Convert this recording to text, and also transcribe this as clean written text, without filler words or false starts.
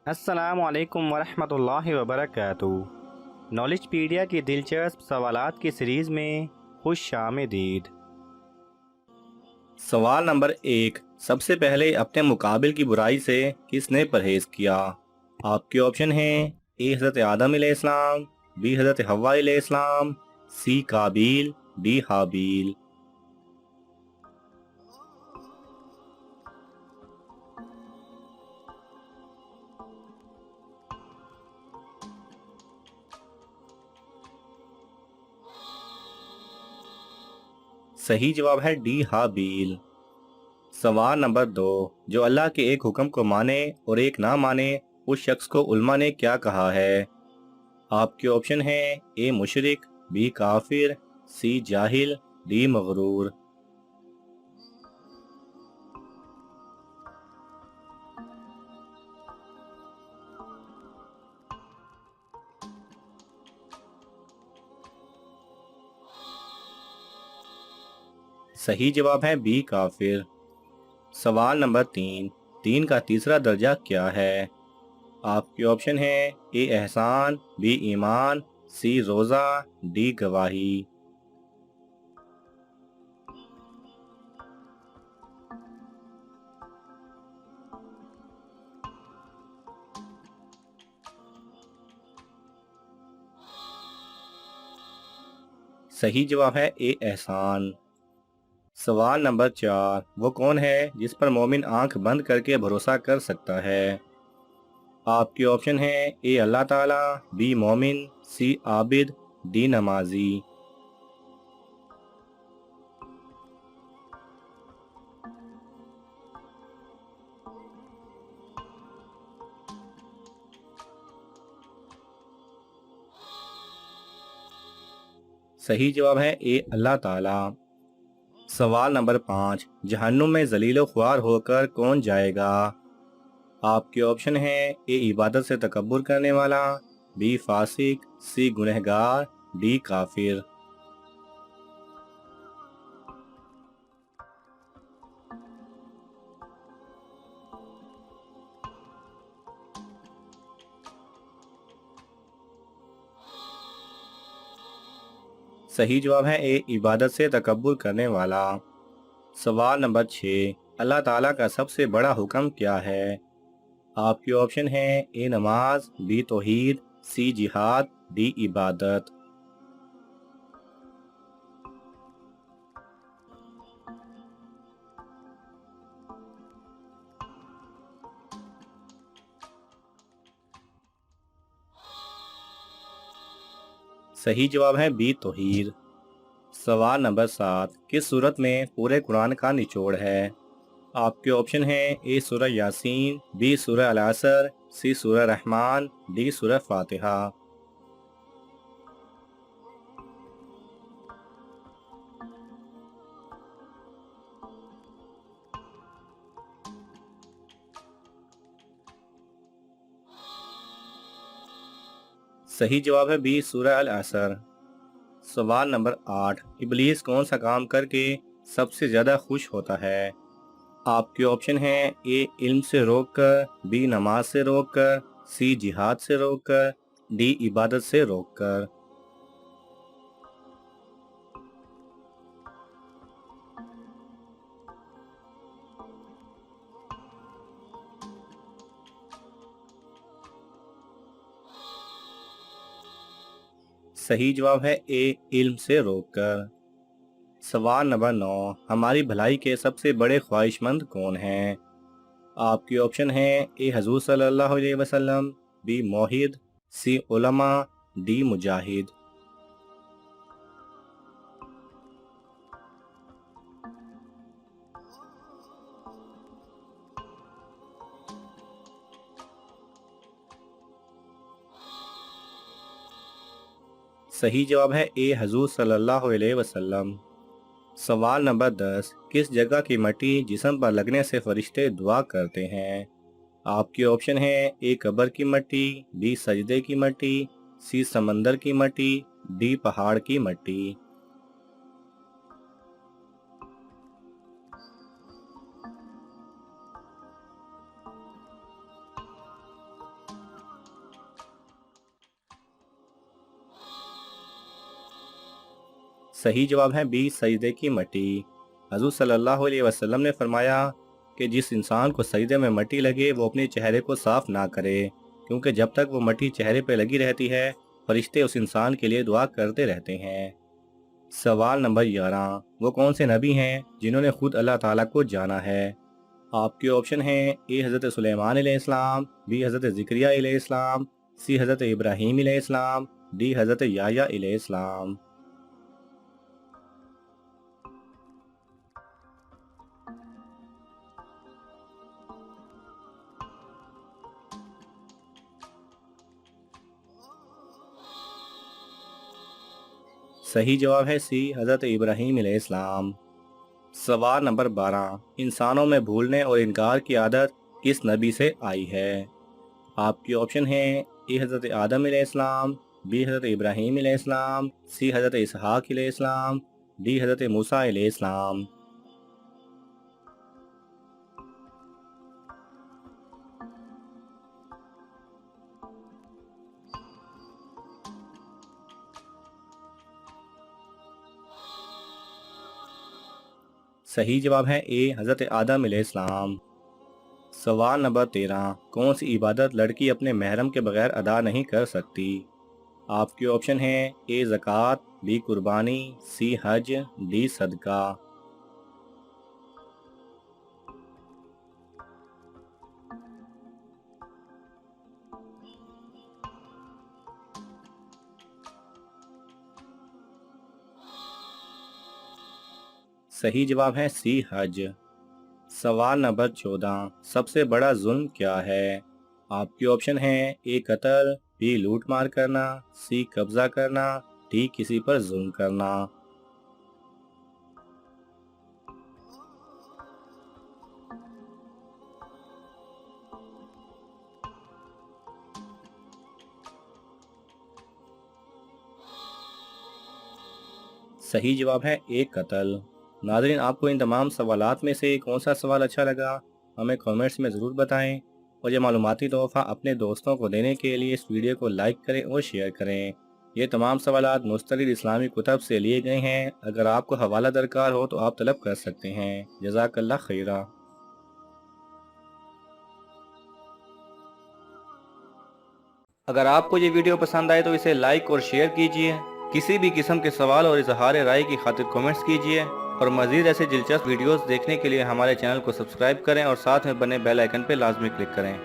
السلام علیکم ورحمۃ اللہ وبرکاتہ۔ نالج پیڈیا کی دلچسپ سوالات کی سیریز میں خوش آمدید۔ سوال نمبر 1، سب سے پہلے اپنے مقابل کی برائی سے کس نے پرہیز کیا؟ آپ کے آپشن ہیں: اے حضرت آدم علیہ السلام، بی حضرت حوا علیہ السلام، سی قابیل، ڈی حابیل۔ صحیح جواب ہے ڈی حابیل۔ سوال نمبر 2، جو اللہ کے ایک حکم کو مانے اور ایک نہ مانے اس شخص کو علماء نے کیا کہا ہے؟ آپ کے آپشن ہیں: اے مشرک، بی کافر، سی جاہل، ڈی مغرور۔ صحیح جواب ہے بی کافر۔ سوال نمبر 3، دین کا تیسرا درجہ کیا ہے؟ آپ کے آپشن ہیں: اے احسان، بی ایمان، سی روزہ، ڈی گواہی۔ صحیح جواب ہے اے احسان۔ سوال نمبر 4، وہ کون ہے جس پر مومن آنکھ بند کر کے بھروسہ کر سکتا ہے؟ آپ کے آپشن ہیں: اے اللہ تعالیٰ، بی مومن، سی عابد، ڈی نمازی۔ صحیح جواب ہے اے اللہ تعالیٰ۔ سوال نمبر 5، جہنم میں ذلیل و خوار ہو کر کون جائے گا؟ آپ کے آپشن ہیں: اے عبادت سے تکبر کرنے والا، بی فاسق، سی گنہگار، ڈی کافر۔ صحیح جواب ہے اے عبادت سے تکبر کرنے والا۔ سوال نمبر 6، اللہ تعالیٰ کا سب سے بڑا حکم کیا ہے؟ آپ کے آپشن ہیں: اے نماز، بی توحید، سی جہاد، ڈی عبادت۔ صحیح جواب ہے بی توحید۔ سوال نمبر 7، کس سورت میں پورے قرآن کا نچوڑ ہے؟ آپ کے آپشن ہیں: اے سورہ یاسین، بی سورہ العصر، سی سورہ رحمان، ڈی سورہ فاتحہ۔ صحیح جواب ہے بی سورہ العصر۔ سوال نمبر 8، ابلیس کون سا کام کر کے سب سے زیادہ خوش ہوتا ہے؟ آپ کے آپشن ہیں: اے علم سے روک کر، بی نماز سے روک کر، سی جہاد سے روک کر، ڈی عبادت سے روک کر۔ صحیح جواب ہے اے علم سے روک کر۔ سوال نمبر 9، ہماری بھلائی کے سب سے بڑے خواہش مند کون ہیں؟ آپ کے آپشن ہیں: اے حضور صلی اللہ علیہ وسلم، بی موحد، سی علماء، ڈی مجاہد۔ صحیح جواب ہے اے حضور صلی اللہ علیہ وسلم۔ سوال نمبر 10، کس جگہ کی مٹی جسم پر لگنے سے فرشتے دعا کرتے ہیں؟ آپ کے آپشن ہیں: اے قبر کی مٹی، بی سجدے کی مٹی، سی سمندر کی مٹی، ڈی پہاڑ کی مٹی۔ صحیح جواب ہے بی سجدے کی مٹی۔ حضور صلی اللہ علیہ وسلم نے فرمایا کہ جس انسان کو سجدے میں مٹی لگے وہ اپنے چہرے کو صاف نہ کرے، کیونکہ جب تک وہ مٹی چہرے پہ لگی رہتی ہے فرشتے اس انسان کے لیے دعا کرتے رہتے ہیں۔ سوال نمبر 11، وہ کون سے نبی ہیں جنہوں نے خود اللہ تعالیٰ کو جانا ہے؟ آپ کے آپشن ہیں اے حضرت سلیمان علیہ السلام، بی حضرت زکریا علیہ السلام، سی حضرت ابراہیم علیہ السلام، ڈی حضرت یحییٰ علیہ السلام۔ صحیح جواب ہے سی حضرت ابراہیم علیہ السلام۔ سوال نمبر 12، انسانوں میں بھولنے اور انکار کی عادت کس نبی سے آئی ہے؟ آپ کی آپشن ہیں اے حضرت آدم علیہ السلام، بی حضرت ابراہیم علیہ السلام، سی حضرت اسحاق علیہ السلام، ڈی حضرت موسیٰ علیہ السلام۔ صحیح جواب ہے اے حضرت آدم علیہ السلام۔ سوال نمبر 13، کون سی عبادت لڑکی اپنے محرم کے بغیر ادا نہیں کر سکتی؟ آپ کے آپشن ہیں اے زکوٰۃ، بی قربانی، سی حج، ڈی صدقہ۔ صحیح جواب ہے سی حج۔ سوال نمبر 14، سب سے بڑا ظلم کیا ہے؟ آپ کے آپشن ہیں اے قتل، بی لوٹ مار کرنا، سی قبضہ کرنا، ڈی کسی پر ظلم کرنا۔ صحیح جواب ہے اے قتل۔ ناظرین، آپ کو ان تمام سوالات میں سے کون سا سوال اچھا لگا ہمیں کامنٹس میں ضرور بتائیں، اور یہ معلوماتی تحفہ اپنے دوستوں کو دینے کے لیے اس ویڈیو کو لائک کریں اور شیئر کریں۔ یہ تمام سوالات مستند اسلامی کتب سے لیے گئے ہیں، اگر آپ کو حوالہ درکار ہو تو آپ طلب کر سکتے ہیں۔ جزاک اللہ خیرہ۔ اگر آپ کو یہ ویڈیو پسند آئے تو اسے لائک اور شیئر کیجئے، کسی بھی قسم کے سوال اور اظہار رائے کی خاطر کومنٹس کیجئے، اور مزید ایسے دلچسپ ویڈیوز دیکھنے کے لیے ہمارے چینل کو سبسکرائب کریں اور ساتھ میں بنے بیل آئیکن پہ لازمی کلک کریں۔